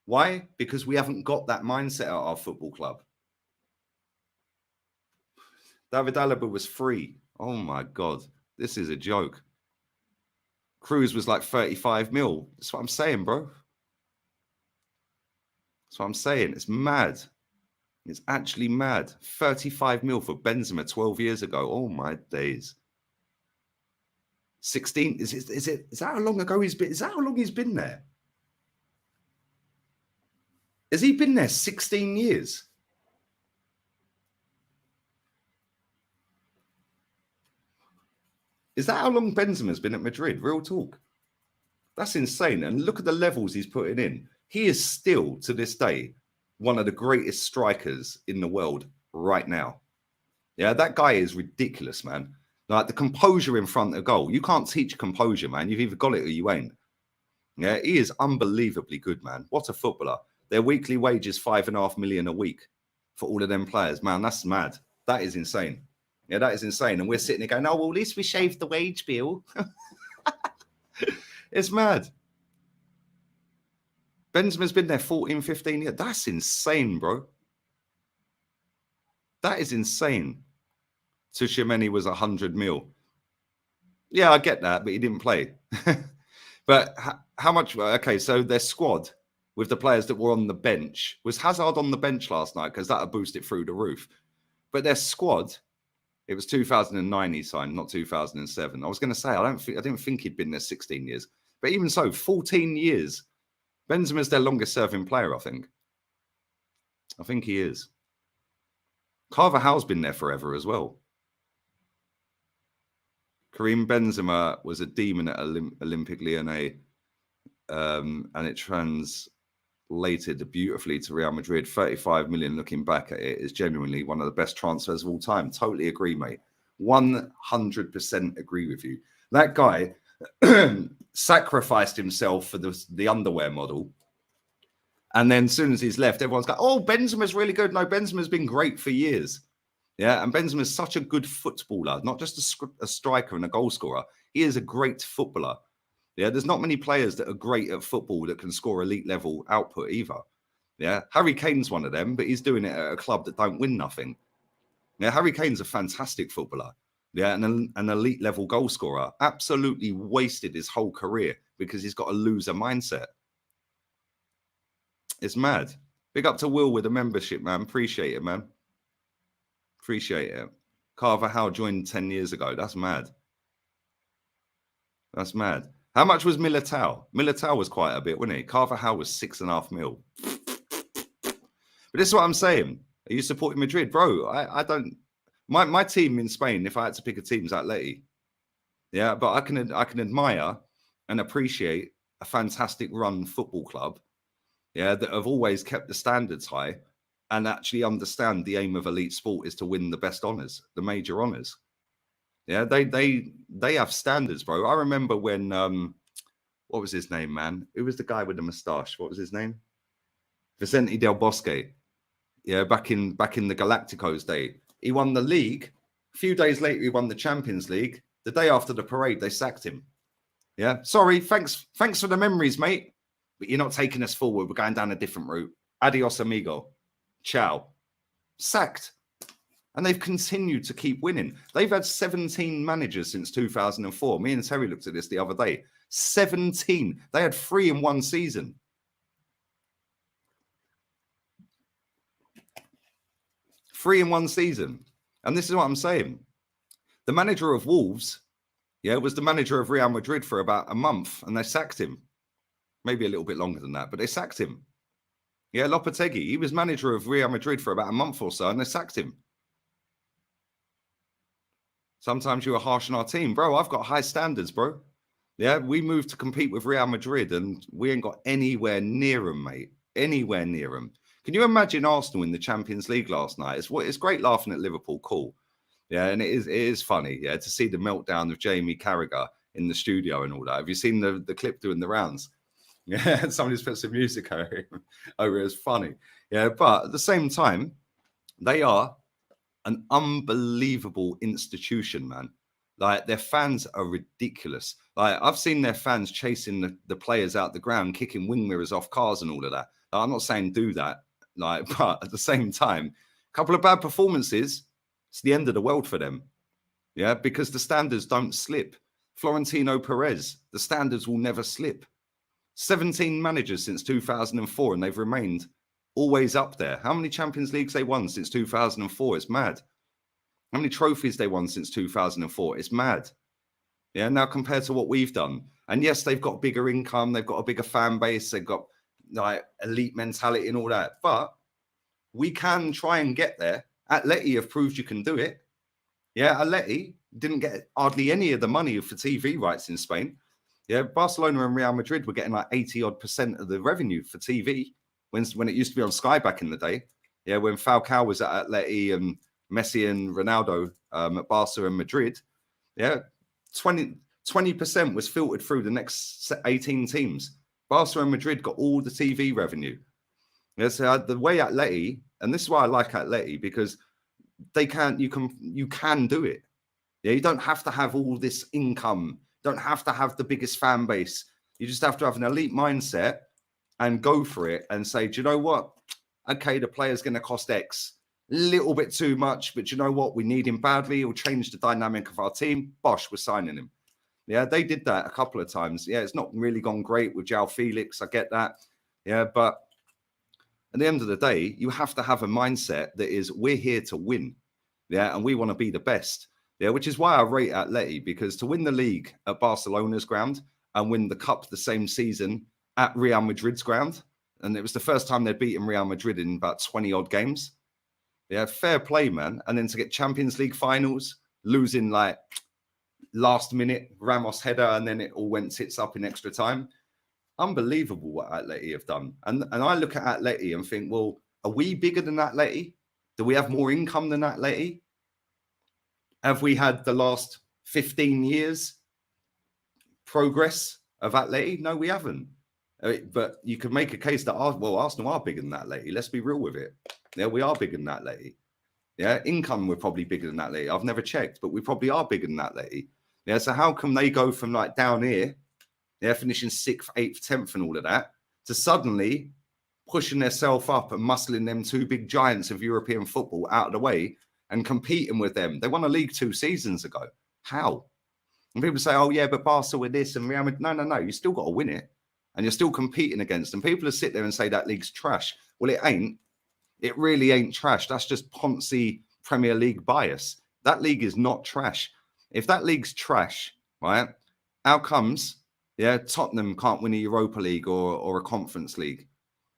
Why? Because we haven't got that mindset at our football club. David Alaba was free. Oh my God. This is a joke. Cruz was like 35 mil. That's what I'm saying, bro. That's what I'm saying. It's mad. It's actually mad. 35 mil for Benzema 12 years ago. Oh my days. 16. Is that how long ago he's been? Is that how long he's been there? Has he been there 16 years? Is that how long Benzema's been at Madrid? Real talk. That's insane. And look at the levels he's putting in. He is still, to this day, one of the greatest strikers in the world right now. Yeah, that guy is ridiculous, man. Like the composure in front of goal. You can't teach composure, man. You've either got it or you ain't. Yeah, he is unbelievably good, man. What a footballer. Their weekly wage is $5.5 million a week for all of them players. Man, that's mad. That is insane. Yeah, that is insane. And we're sitting there going, oh, well, at least we shaved the wage bill. It's mad. Benzema's been there 14, 15 years. That's insane, bro. That is insane. Tchouaméni was 100 mil. Yeah, I get that, but he didn't play. But how much? Okay, so their squad with the players that were on the bench. Was Hazard on the bench last night? Because that would boost it through the roof. But their squad, it was 2009 he signed, not 2007. I was going to say, I didn't think he'd been there 16 years. But even so, 14 years. Benzema's their longest serving player, I think. I think he is. Carvajal's been there forever as well. Karim Benzema was a demon at Olympique Lyonnais, and it translated beautifully to Real Madrid. 35 million, looking back at it, is genuinely one of the best transfers of all time. Totally agree, mate. 100% agree with you. That guy sacrificed himself for the underwear model. And then as soon as he's left, everyone's like, oh, Benzema's really good. No, Benzema's been great for years. Yeah, and Benzema's such a good footballer, not just a striker and a goal scorer. He is a great footballer. Yeah, there's not many players that are great at football that can score elite level output either. Yeah, Harry Kane's one of them, but he's doing it at a club that don't win nothing. Yeah, Harry Kane's a fantastic footballer. Yeah, and an elite level goal scorer. Absolutely wasted his whole career because he's got a loser mindset. It's mad. Big up to Will with a membership, man. Appreciate it, man. Appreciate it. Carvajal joined 10 years ago. That's mad. That's mad. How much was Militao? Militao was quite a bit, wasn't he? Carvajal was 6.5 mil. But this is what I'm saying. Are you supporting Madrid? Bro, I don't... My team in Spain, if I had to pick a team, is Atleti. Yeah, but I can admire and appreciate a fantastic run football club. yeah, that have always kept the standards high and actually understand the aim of elite sport is to win the best honours, the major honours. Yeah, they have standards, bro. I remember when what was his name, man? Who was the guy with the moustache? What was his name? Vicente Del Bosque. Yeah, back in the Galacticos day. He won the league. A few days later, he won the Champions League. The day after the parade, they sacked him. Yeah, sorry, thanks for the memories, mate. But you're not taking us forward. We're going down a different route. Adios, amigo. Ciao. Sacked. And they've continued to keep winning. They've had 17 managers since 2004. Me and Terry looked at this the other day. 17. They had 3 in one season. 3 in one season. And this is what I'm saying. The manager of Wolves, yeah, was the manager of Real Madrid for about a month, and they sacked him. Maybe a little bit longer than that, but they sacked him. Yeah, Lopetegui, he was manager of Real Madrid for about a month or so, and they sacked him. Sometimes you are harsh on our team. Bro, I've got high standards, bro. Yeah, we moved to compete with Real Madrid, and we ain't got anywhere near them, mate. Anywhere near them. Can you imagine Arsenal in the Champions League last night? It's great laughing at Liverpool, cool. Yeah, and it is funny, yeah, to see the meltdown of Jamie Carragher in the studio and all that. Have you seen the clip doing the rounds? Yeah, somebody's put some music over it. It's funny. Yeah, but at the same time, they are an unbelievable institution, man. Like, their fans are ridiculous. Like, I've seen their fans chasing the players out the ground, kicking wing mirrors off cars and all of that. Like, I'm not saying do that, like, but at the same time, a couple of bad performances, it's the end of the world for them. Yeah, because the standards don't slip. Florentino Perez, the standards will never slip. 17 managers since 2004, and they've remained always up there. How many Champions Leagues they won since 2004? It's mad. How many trophies they won since 2004? It's mad. Yeah, now compared to what we've done. And yes, they've got bigger income, they've got a bigger fan base, they've got like elite mentality and all that. But we can try and get there. Atleti have proved you can do it. Yeah, Atleti didn't get hardly any of the money for TV rights in Spain. Yeah, Barcelona and Real Madrid were getting like 80% of the revenue for TV when it used to be on Sky back in the day. Yeah, when Falcao was at Atleti and Messi and Ronaldo at Barca and Madrid. Yeah, 20% was filtered through the next 18 teams. Barca and Madrid got all the TV revenue. Yeah, so the way Atleti, and this is why I like Atleti, because you can do it. Yeah, you don't have to have all this income. Don't have to have the biggest fan base. You just have to have an elite mindset and go for it and say, do you know what? Okay, the player's going to cost X. A little bit too much, but you know what? We need him badly. He'll change the dynamic of our team. Bosh, we're signing him. Yeah, they did that a couple of times. Yeah, it's not really gone great with João Felix. I get that. Yeah, but at the end of the day, you have to have a mindset that is, we're here to win. Yeah, and we want to be the best. Yeah, which is why I rate Atleti, because to win the league at Barcelona's ground and win the cup the same season at Real Madrid's ground, and it was the first time they'd beaten Real Madrid in about 20 odd games. Yeah, fair play, man. And then to get Champions League finals, losing like last minute Ramos header, and then it all went tits up in extra time. Unbelievable what Atleti have done. And I look at Atleti and think, well, are we bigger than Atleti? Do we have more income than Atleti? Have we had the last 15 years progress of Atleti? No, we haven't. But you can make a case that, Arsenal are bigger than Atleti. Let's be real with it. Yeah, we are bigger than Atleti. Yeah, income, we're probably bigger than Atleti. I've never checked, but we probably are bigger than Atleti. Yeah, so how come they go from like down here, yeah, finishing 6th, 8th, 10th and all of that, to suddenly pushing themselves up and muscling them two big giants of European football out of the way and competing with them? They won a league 2 seasons ago. How? And people say, oh, yeah, but Barca with this and Real Madrid. No. You still got to win it. And you're still competing against them. People will sit there and say that league's trash. Well, it ain't. It really ain't trash. That's just Ponzi Premier League bias. That league is not trash. If that league's trash, right, how comes, yeah, Tottenham can't win a Europa League or a Conference League?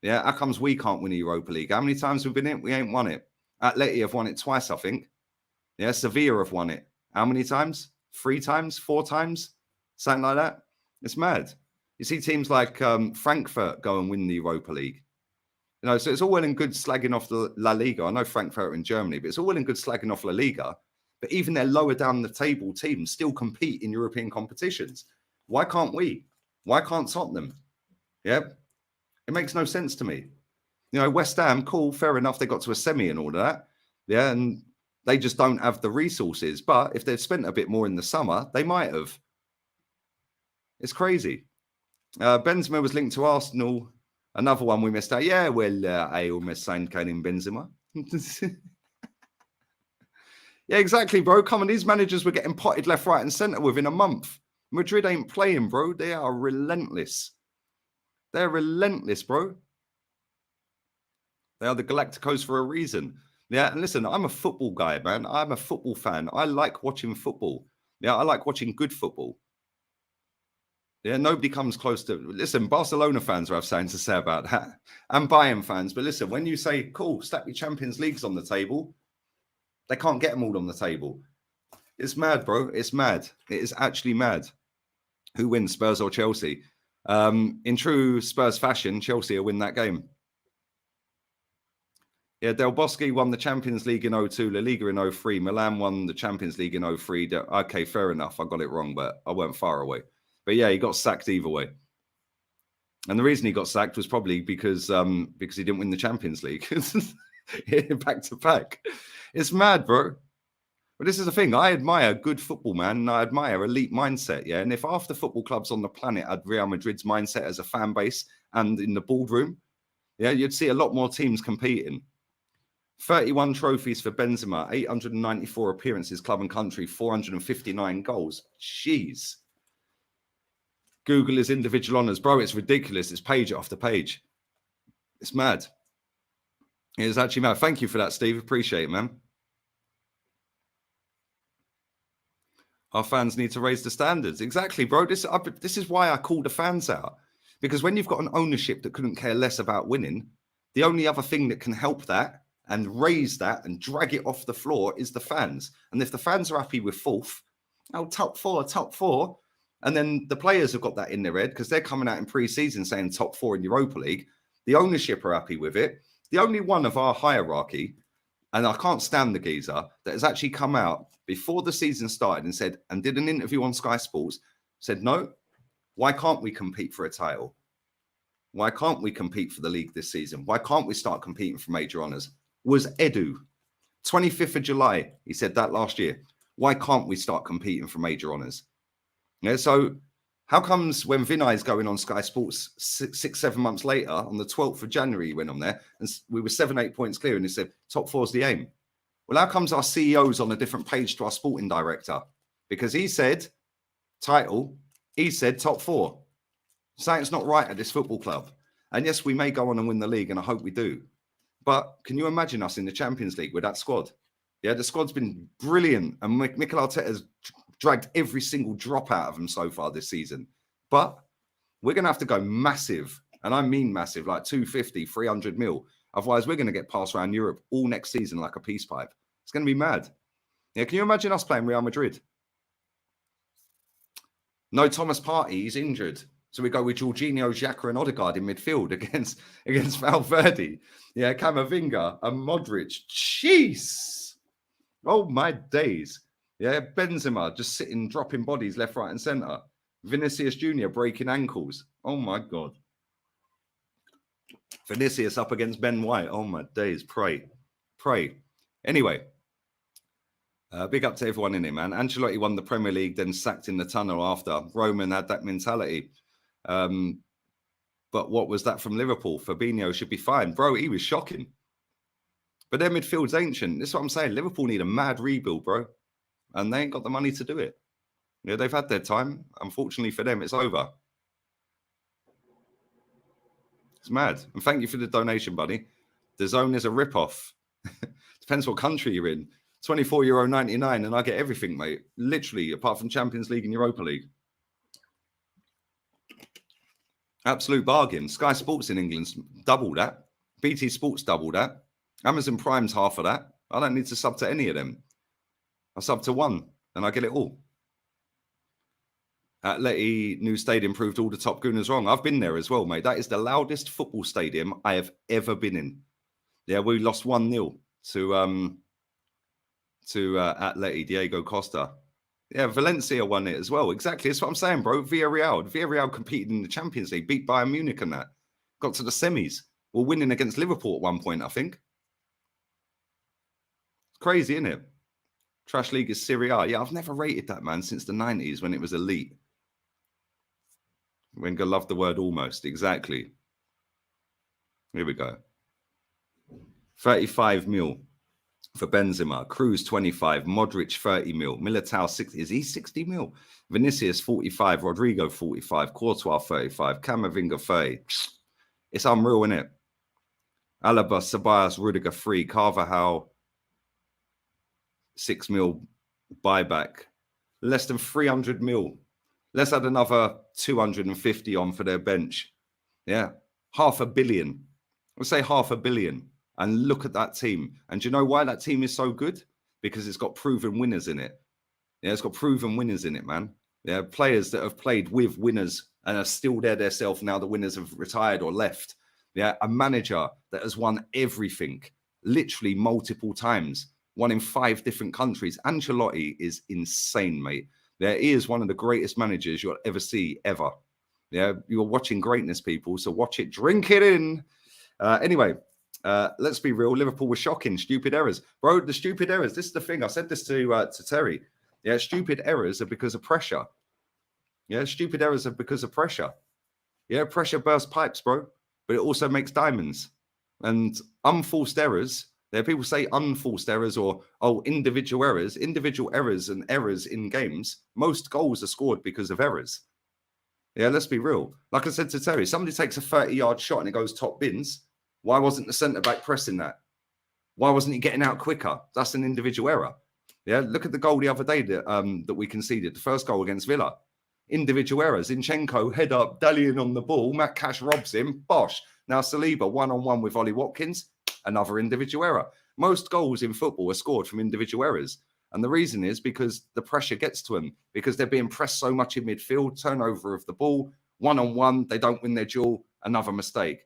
Yeah, how comes we can't win a Europa League? How many times have we been in it? We ain't won it. Atleti have won it twice, I think. Yeah, Sevilla have won it. How many times? 3 times? 4 times? Something like that. It's mad. You see teams like Frankfurt go and win the Europa League. You know, so it's all well and good slagging off the La Liga. I know Frankfurt are in Germany, but it's all well and good slagging off La Liga. But even their lower down the table teams still compete in European competitions. Why can't we? Why can't Tottenham? Yeah, it makes no sense to me. You know, West Ham, cool, fair enough. They got to a semi and all of that. Yeah, and they just don't have the resources. But if they'd spent a bit more in the summer, they might have. It's crazy. Benzema was linked to Arsenal. Another one we missed out. Yeah, well, I almost signed Karim Benzema. Yeah, exactly, bro. Come on, these managers were getting potted left, right, and centre within a month. Madrid ain't playing, bro. They are relentless. They're relentless, bro. They are the Galacticos for a reason. Yeah, and listen, I'm a football guy, man. I'm a football fan. I like watching football. Yeah, I like watching good football. Yeah, nobody comes close to... Listen, Barcelona fans have something to say about that. And Bayern fans. But listen, when you say, cool, stack your Champions Leagues on the table, they can't get them all on the table. It's mad, bro. It's mad. It is actually mad. Who wins, Spurs or Chelsea? In true Spurs fashion, Chelsea will win that game. Yeah, Del Bosque won the Champions League in 02, La Liga in 03. Milan won the Champions League in 03. Okay, fair enough. I got it wrong, but I weren't far away. But yeah, he got sacked either way. And the reason he got sacked was probably because he didn't win the Champions League. Back to back. It's mad, bro. But this is the thing. I admire good football, man. And I admire elite mindset, yeah? And if half the football clubs on the planet had Real Madrid's mindset as a fan base and in the boardroom, yeah, you'd see a lot more teams competing. 31 trophies for Benzema, 894 appearances, club and country, 459 goals. Jeez. Google his individual honours. Bro, it's ridiculous. It's page after page. It's mad. It's actually mad. Thank you for that, Steve. Appreciate it, man. Our fans need to raise the standards. Exactly, bro. This is why I call the fans out. Because when you've got an ownership that couldn't care less about winning, the only other thing that can help that and raise that and drag it off the floor is the fans. And if the fans are happy with fourth, top four. And then the players have got that in their head because they're coming out in pre-season saying top four in Europa League. The ownership are happy with it. The only one of our hierarchy, and I can't stand the geezer, that has actually come out before the season started and said, and did an interview on Sky Sports, said, no, why can't we compete for a title? Why can't we compete for the league this season? Why can't we start competing for major honours? Was Edu. 25th of July, he said that last year. Why can't we start competing for major honours? Yeah, so how comes when Vinay's going on Sky Sports 6-7 months later, on the 12th of January, he went on there, and we were 7-8 points clear, and he said, top four's the aim. Well, how comes our CEO's on a different page to our sporting director? Because he said, title, he said top four. Something's not right at this football club. And yes, we may go on and win the league, and I hope we do. But can you imagine us in the Champions League with that squad? Yeah, the squad's been brilliant, and Mikel Arteta's dragged every single drop out of them so far this season. But we're going to have to go massive, and I mean massive, like 250, 300 mil. Otherwise, we're going to get passed around Europe all next season like a peace pipe. It's going to be mad. Yeah, can you imagine us playing Real Madrid? No Thomas Partey, he's injured. So we go with Jorginho, Xhaka, and Odegaard in midfield against Valverde. Yeah, Camavinga and Modric. Jeez. Oh, my days. Yeah, Benzema just sitting, dropping bodies left, right, and centre. Vinicius Jr. breaking ankles. Oh, my God. Vinicius up against Ben White. Oh, my days. Pray. Anyway, big up to everyone in it, man. Ancelotti won the Premier League, then sacked in the tunnel after. Roman had that mentality. But what was that from Liverpool? Fabinho should be fine. Bro, he was shocking. But their midfield's ancient. This is what I'm saying. Liverpool need a mad rebuild, bro. And they ain't got the money to do it. Yeah, they've had their time. Unfortunately for them, it's over. It's mad. And thank you for the donation, buddy. The Zone is a rip-off. Depends what country you're in. €24.99 and I get everything, mate. Literally, apart from Champions League and Europa League. Absolute bargain. Sky Sports in England's double that. BT Sports double that. Amazon Prime's half of that. I don't need to sub to any of them. I sub to one and I get it all. Atleti new stadium proved all the top gooners wrong. I've been there as well, mate. That is the loudest football stadium I have ever been in. Yeah, we lost 1-0 to Atleti, Diego Costa. Yeah, Valencia won it as well. Exactly. That's what I'm saying, bro. Villarreal competed in the Champions League, beat Bayern Munich and that. Got to the semis. We're winning against Liverpool at one point, I think. It's crazy, isn't it? Trash league is Serie A. Yeah, I've never rated that, man, since the 90s when it was elite. Wenger loved the word almost. Exactly. Here we go. 35 mil for Benzema. Cruz 25. Modric 30 mil. Militao 60. Is he 60 mil? Vinicius 45. Rodrigo 45. Courtois 35. Camavinga 30. It's unreal, isn't it? Alaba, Ceballos, Rudiger 3. Carvajal 6 mil buyback. Less than 300 mil. Let's add another 250 on for their bench. Yeah. 500 million. We'll say 500 million. And look at that team. And do you know why that team is so good? Because it's got proven winners in it. Yeah, it's got proven winners in it, man. Yeah, players that have played with winners and are still there themselves now the winners have retired or left. Yeah, a manager that has won everything, literally multiple times, won in 5 different countries. Ancelotti is insane, mate. Yeah, he is one of the greatest managers you'll ever see, ever. Yeah, you're watching greatness, people, so watch it, drink it in. Anyway, let's be real. Liverpool was shocking. Stupid errors. Bro, the stupid errors. This is the thing. I said this to Terry. Yeah, stupid errors are because of pressure. Yeah, stupid errors are because of pressure. Yeah, pressure bursts pipes, bro. But it also makes diamonds. And unforced errors, there people say unforced errors or, individual errors. Individual errors and errors in games. Most goals are scored because of errors. Yeah, let's be real. Like I said to Terry, somebody takes a 30-yard shot and it goes top bins. Why wasn't the centre-back pressing that? Why wasn't he getting out quicker? That's an individual error. Yeah, look at the goal the other day that we conceded, the first goal against Villa. Individual errors. Zinchenko, head up, dallying on the ball. Matt Cash robs him. Bosh. Now Saliba, one-on-one with Ollie Watkins. Another individual error. Most goals in football are scored from individual errors. And the reason is because the pressure gets to them, because they're being pressed so much in midfield, turnover of the ball, one-on-one, they don't win their duel, another mistake.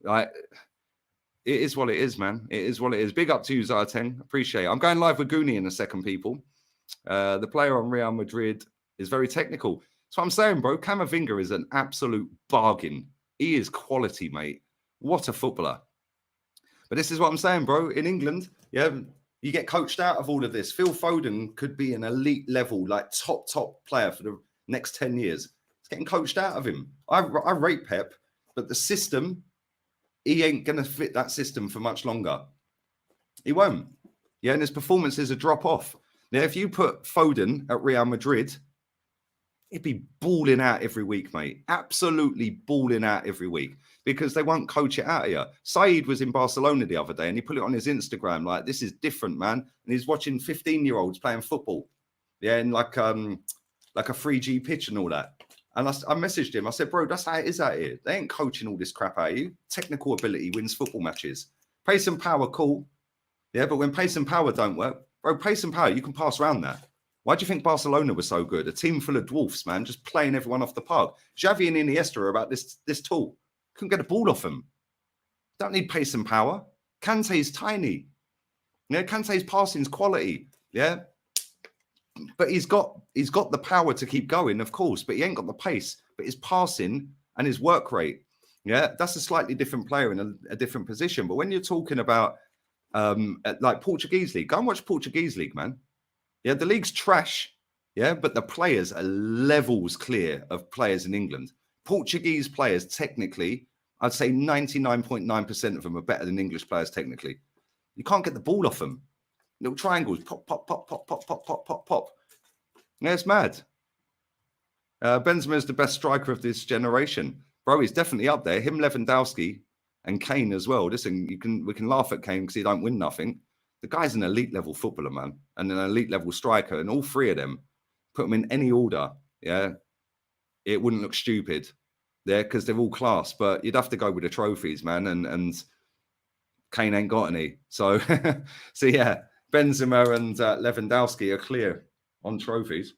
Right? It is what it is, man. It is what it is. Big up to you, Zarteng. Appreciate it. I'm going live with Goonie in a second, people. The player on Real Madrid is very technical. That's what I'm saying, bro. Camavinga is an absolute bargain. He is quality, mate. What a footballer. But this is what I'm saying, bro. In England, yeah, you get coached out of all of this. Phil Foden could be an elite level, like top player for the next 10 years. It's getting coached out of him. I rate Pep, but the system, he ain't going to fit that system for much longer. He won't. Yeah, and his performances are drop off. Now, if you put Foden at Real Madrid, he'd be balling out every week, mate. Absolutely balling out every week because they won't coach it out of you. Saeed was in Barcelona the other day and he put it on his Instagram like, this is different, man. And he's watching 15-year-olds playing football. Yeah, in like a 3G pitch and all that. And I messaged him. I said, bro, that's how it is out here. They ain't coaching all this crap out of you. Technical ability wins football matches. Pace and power, cool. Yeah, but when pace and power don't work, bro, pace and power, you can pass around that. Why do you think Barcelona was so good? A team full of dwarfs, man, just playing everyone off the park. Xavi and Iniesta are about this tall. Couldn't get a ball off them. Don't need pace and power. Kante's tiny. Yeah, Kante's passing's quality. Yeah. But he's got the power to keep going, of course, but he ain't got the pace. But his passing and his work rate, yeah, that's a slightly different player in a different position. But when you're talking about like Portuguese league, go and watch Portuguese league, man. Yeah, the league's trash. Yeah, but the players are levels clear of players in England. Portuguese players, technically, I'd say 99.9% of them are better than English players, technically. You can't get the ball off them. Little triangles, pop, pop, pop, pop, pop, pop, pop, pop, pop. Yeah, it's mad. Benzema is the best striker of this generation. Bro, he's definitely up there. Him, Lewandowski, and Kane as well. Listen, we can laugh at Kane because he don't win nothing. The guy's an elite level footballer, man, and an elite level striker. And all three of them, put them in any order, yeah, it wouldn't look stupid. Yeah, because they're all class. But you'd have to go with the trophies, man. And Kane ain't got any. So, so yeah, Benzema and Lewandowski are clear on trophies.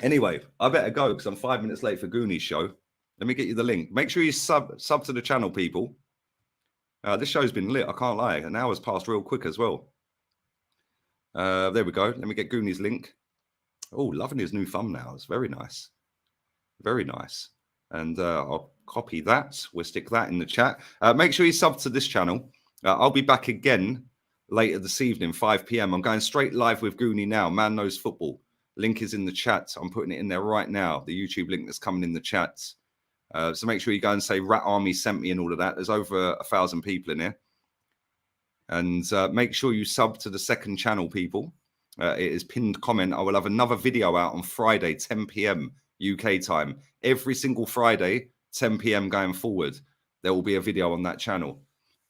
Anyway, I better go because I'm 5 minutes late for Gooni's show. Let me get you the link. Make sure you sub to the channel, people. This show's been lit. I can't lie. An hour's passed real quick as well. There we go. Let me get Gooni's link. Oh, loving his new thumbnail. It's very nice. Very nice. And I'll copy that. We'll stick that in the chat. Make sure you sub to this channel. I'll be back again later this evening, 5 p.m. I'm going straight live with Goonie now. Man Knows Football. Link is in the chat. I'm putting it in there right now. The YouTube link that's coming in the chat. So make sure you go and say Rat Army sent me and all of that. There's over 1,000 people in here. And make sure you sub to the second channel, people. It is pinned comment. I will have another video out on Friday, 10 p.m. UK time. Every single Friday, 10 p.m. going forward, there will be a video on that channel.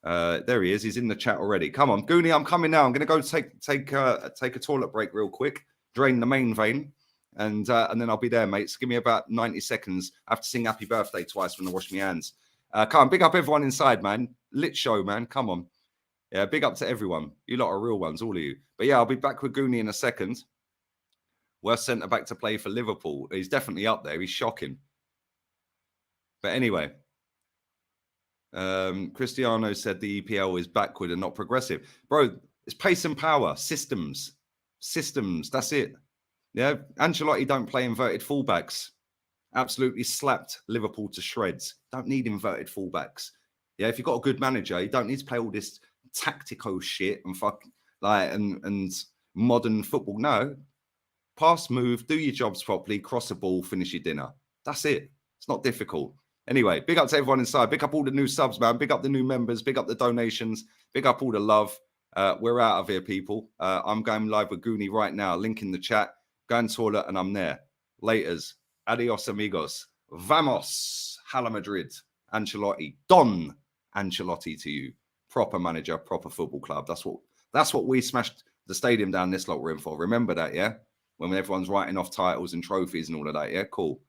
There he is. He's in the chat already. Come on, Goonie, I'm coming now. I'm going to go take a toilet break real quick, drain the main vein, and then I'll be there, mates. Give me about 90 seconds. I have to sing happy birthday twice when I wash my hands. Come on, big up everyone inside, man. Lit show, man. Come on. Yeah, big up to everyone. You lot are real ones, all of you. But yeah, I'll be back with Goonie in a second. Worst centre back to play for Liverpool. He's definitely up there. He's shocking. But anyway, Cristiano said the EPL is backward and not progressive. Bro, it's pace and power. Systems. That's it. Yeah, Ancelotti don't play inverted fullbacks. Absolutely slapped Liverpool to shreds. Don't need inverted fullbacks. Yeah, if you've got a good manager, you don't need to play all this tactical shit and and modern football. No, pass, move, do your jobs properly, cross the ball, finish your dinner. That's it. It's not difficult. Anyway, big up to everyone inside. Big up all the new subs, man. Big up the new members. Big up the donations. Big up all the love. We're out of here, people. I'm going live with Goonie right now. Link in the chat. Go and toilet, and I'm there. Laters. Adios, amigos. Vamos. Hala Madrid. Ancelotti. Don Ancelotti to you. Proper manager, proper football club. That's what we smashed the stadium down this lot we're in for. Remember that, yeah? When everyone's writing off titles and trophies and all of that, yeah? Cool.